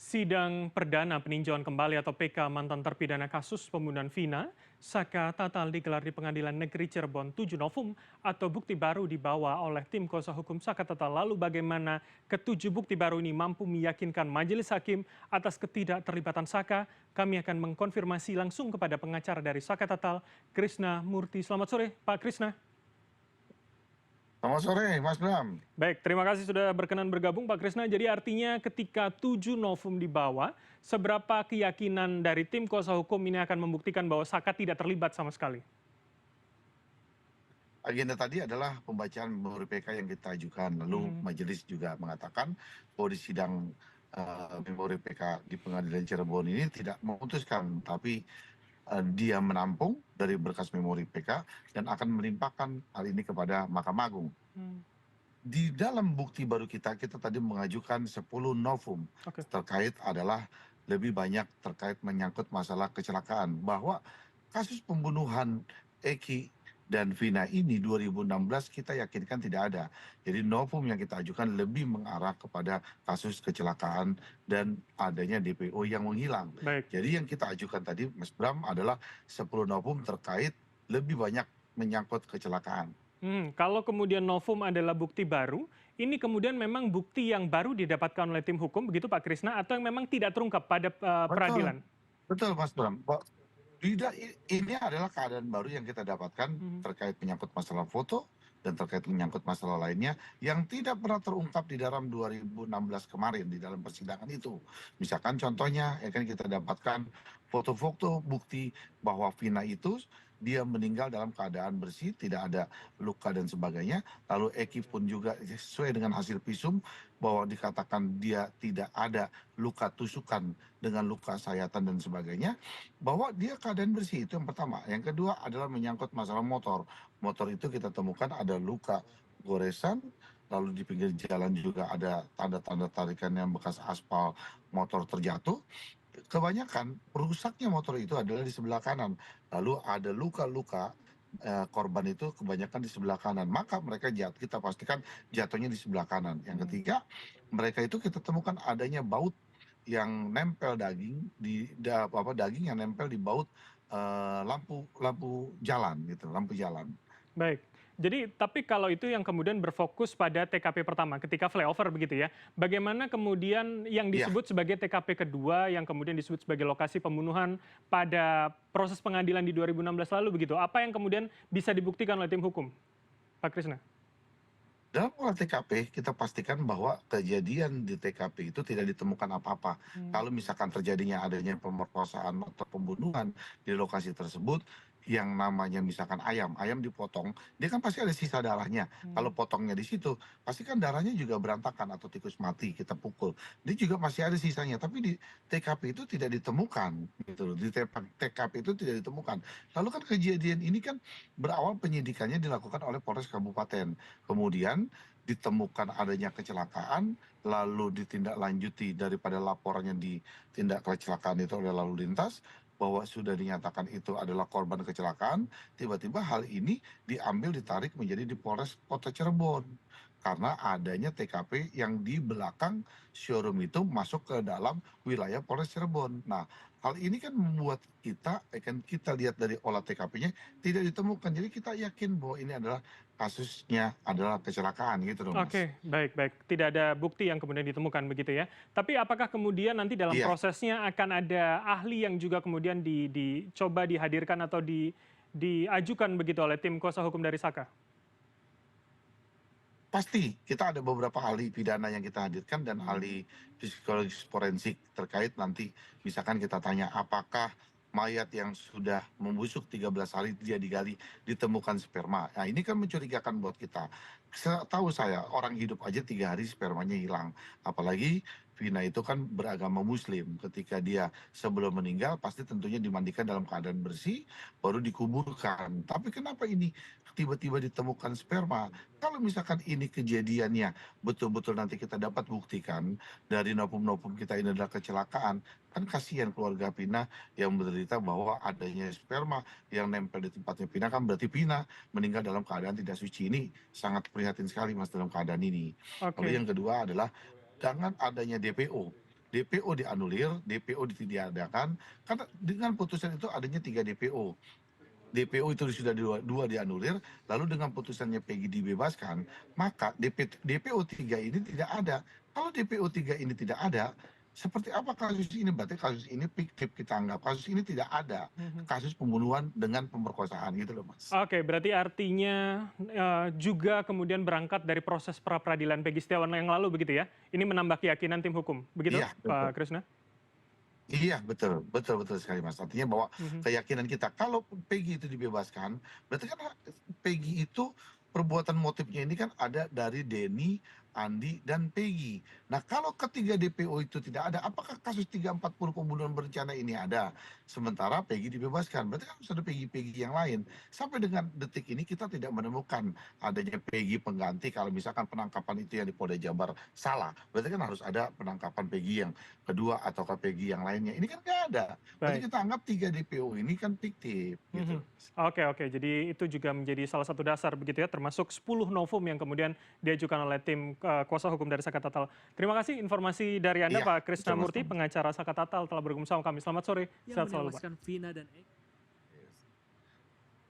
Sidang perdana peninjauan kembali atau PK mantan terpidana kasus pembunuhan Vina, Saka Tatal digelar di Pengadilan Negeri Cirebon 7 Novum atau bukti baru dibawa oleh tim kuasa hukum Saka Tatal. Lalu bagaimana ketujuh bukti baru ini mampu meyakinkan majelis hakim atas ketidakterlibatan Saka? Kami akan mengkonfirmasi langsung kepada pengacara dari Saka Tatal, Krishna Murti. Selamat sore, Pak Krishna. Selamat sore, Mas Bram. Baik, terima kasih sudah berkenan bergabung Pak Krisna. Jadi artinya ketika 7 Novum dibawa, seberapa keyakinan dari tim kuasa hukum ini akan membuktikan bahwa Saka tidak terlibat sama sekali? Agenda tadi adalah pembacaan memori PK yang kita ajukan. Lalu Mhm. majelis juga mengatakan bahwa di sidang memori PK di Pengadilan Cirebon ini tidak memutuskan, tapi dia menampung dari berkas memori PK dan akan melimpahkan hal ini kepada Mahkamah Agung. Hmm, Di dalam bukti baru kita tadi mengajukan 10 novum Oke. terkait adalah lebih banyak terkait menyangkut masalah kecelakaan, bahwa kasus pembunuhan Eki dan Vina ini 2016 kita yakinkan tidak ada. Jadi novum yang kita ajukan lebih mengarah kepada kasus kecelakaan dan adanya DPO yang menghilang. Baik. Jadi yang kita ajukan tadi, Mas Bram, adalah 10 novum terkait lebih banyak menyangkut kecelakaan. Kalau kemudian Novum adalah bukti baru, ini kemudian memang bukti yang baru didapatkan oleh tim hukum, begitu Pak Krisna, atau yang memang tidak terungkap pada Betul, peradilan? betul Mas Bram. Tidak, ini adalah keadaan baru yang kita dapatkan Mhm. terkait menyangkut masalah foto dan terkait menyangkut masalah lainnya yang tidak pernah terungkap di dalam 2016 kemarin di dalam persidangan itu. Misalkan contohnya ya kan kita dapatkan foto-foto bukti bahwa Vina itu dia meninggal dalam keadaan bersih, tidak ada luka dan sebagainya. Lalu Eki pun juga sesuai dengan hasil visum bahwa dikatakan dia tidak ada luka tusukan dengan luka sayatan dan sebagainya, bahwa dia keadaan bersih, itu yang pertama. Yang kedua adalah menyangkut masalah motor. Motor itu kita temukan ada luka goresan, lalu di pinggir jalan juga ada tanda-tanda tarikan yang bekas aspal motor terjatuh. Kebanyakan rusaknya motor itu adalah di sebelah kanan. Lalu ada luka-luka korban itu kebanyakan di sebelah kanan. Maka mereka kita pastikan jatuhnya di sebelah kanan. Yang Hmm. ketiga, mereka itu kita temukan adanya baut yang nempel daging daging yang nempel di baut lampu lampu jalan gitu, lampu jalan. Baik. Jadi, tapi kalau itu yang kemudian berfokus pada TKP pertama, ketika flyover begitu ya. Bagaimana kemudian yang Iya, disebut sebagai TKP kedua, yang kemudian disebut sebagai lokasi pembunuhan pada proses pengadilan di 2016 lalu begitu? Apa yang kemudian bisa dibuktikan oleh tim hukum, Pak Krisna? dalam olah TKP kita pastikan bahwa kejadian di TKP itu tidak ditemukan apa-apa. Hmm, Kalau misalkan terjadinya adanya pemerkosaan atau pembunuhan di lokasi tersebut, yang namanya misalkan ayam, ayam dipotong, dia kan pasti ada sisa darahnya. Kalau hmm. potongnya di situ, pasti kan darahnya juga berantakan atau tikus mati kita pukul. Dia juga masih ada sisanya, tapi di TKP itu tidak ditemukan gitu loh. Di TKP itu tidak ditemukan. Lalu kan kejadian ini kan berawal penyidikannya dilakukan oleh Polres Kabupaten. Kemudian ditemukan adanya kecelakaan, lalu ditindaklanjuti daripada laporan yang ditindak kecelakaan itu oleh lalu lintas, bahwa sudah dinyatakan itu adalah korban kecelakaan, tiba-tiba hal ini diambil ditarik menjadi di Polres Kota Cirebon. Karena adanya TKP yang di belakang showroom itu masuk ke dalam wilayah Polres Cirebon. Nah, hal ini kan membuat kita lihat dari olah TKP-nya tidak ditemukan. Jadi kita yakin bahwa ini adalah kasusnya adalah kecelakaan gitu loh, Mas. Oke, baik baik. Tidak ada bukti yang kemudian ditemukan begitu ya. Tapi apakah kemudian nanti dalam Iya, prosesnya akan ada ahli yang juga kemudian dicoba dihadirkan atau diajukan begitu oleh tim kuasa hukum dari Saka? pasti kita ada beberapa ahli pidana yang kita hadirkan dan Hmm, ahli psikologis forensik terkait nanti misalkan kita tanya apakah mayat yang sudah membusuk 13 hari dia digali ditemukan sperma. Nah, ini kan mencurigakan buat kita. Setahu saya orang hidup aja 3 hari spermanya hilang. Apalagi Vina itu kan beragama Muslim. Ketika dia sebelum meninggal pasti tentunya dimandikan dalam keadaan bersih, baru dikuburkan. Tapi kenapa ini tiba-tiba ditemukan sperma? Kalau misalkan ini kejadiannya betul-betul nanti kita dapat buktikan dari novum-novum kita ini adalah kecelakaan, kan kasihan keluarga Vina yang menderita bahwa adanya sperma yang nempel di tempatnya Vina, kan berarti Vina meninggal dalam keadaan tidak suci. Ini sangat prihatin sekali Mas dalam keadaan ini. Lalu oke. yang kedua adalah dengan adanya DPO. DPO dianulir, DPO ditiadakan, karena dengan putusan itu adanya 3 DPO. DPO itu sudah dua dianulir, lalu dengan putusannya Peggy dibebaskan, maka DPO 3 ini tidak ada. Kalau DPO 3 ini tidak ada, seperti apa kasus ini? Berarti kasus ini fiktif kita anggap. Kasus ini tidak ada. Mhm. Kasus pembunuhan dengan pemerkosaan gitu loh, Mas. Oke, berarti artinya, juga kemudian berangkat dari proses pra-peradilan Peggy Setiawan yang lalu begitu ya? Ini menambah keyakinan tim hukum, begitu Iya, betul. Pak Krisna? Iya, betul, betul betul sekali, Mas. Artinya bahwa Mhm. keyakinan kita kalau Peggy itu dibebaskan, berarti kan Peggy itu perbuatan motifnya ini kan ada dari Denny, Andi, dan Peggy. Nah, kalau ketiga DPO itu tidak ada, apakah kasus 340 pembunuhan berencana ini ada? Sementara Peggy dibebaskan, berarti kan harus ada Peggy-Peggy yang lain. Sampai dengan detik ini kita tidak menemukan adanya Peggy pengganti kalau misalkan penangkapan itu yang di Polda Jabar salah. Berarti kan harus ada penangkapan Peggy yang kedua atau KPG yang lainnya. Ini kan nggak ada. Berarti Baik. kita anggap 3 DPO ini kan fiktif gitu Mhm. loh. Oke oke, jadi itu juga menjadi salah satu dasar begitu ya, termasuk 10 novum yang kemudian diajukan oleh tim, kuasa hukum dari Saka Tatal. Terima kasih informasi dari Anda Iya, Pak betul Mas Krisnamurti, Tom. pengacara Saka Tatal telah bergabung sama kami. Selamat sore, yang sehat selalu Pak. menewaskan Vina dan Eka.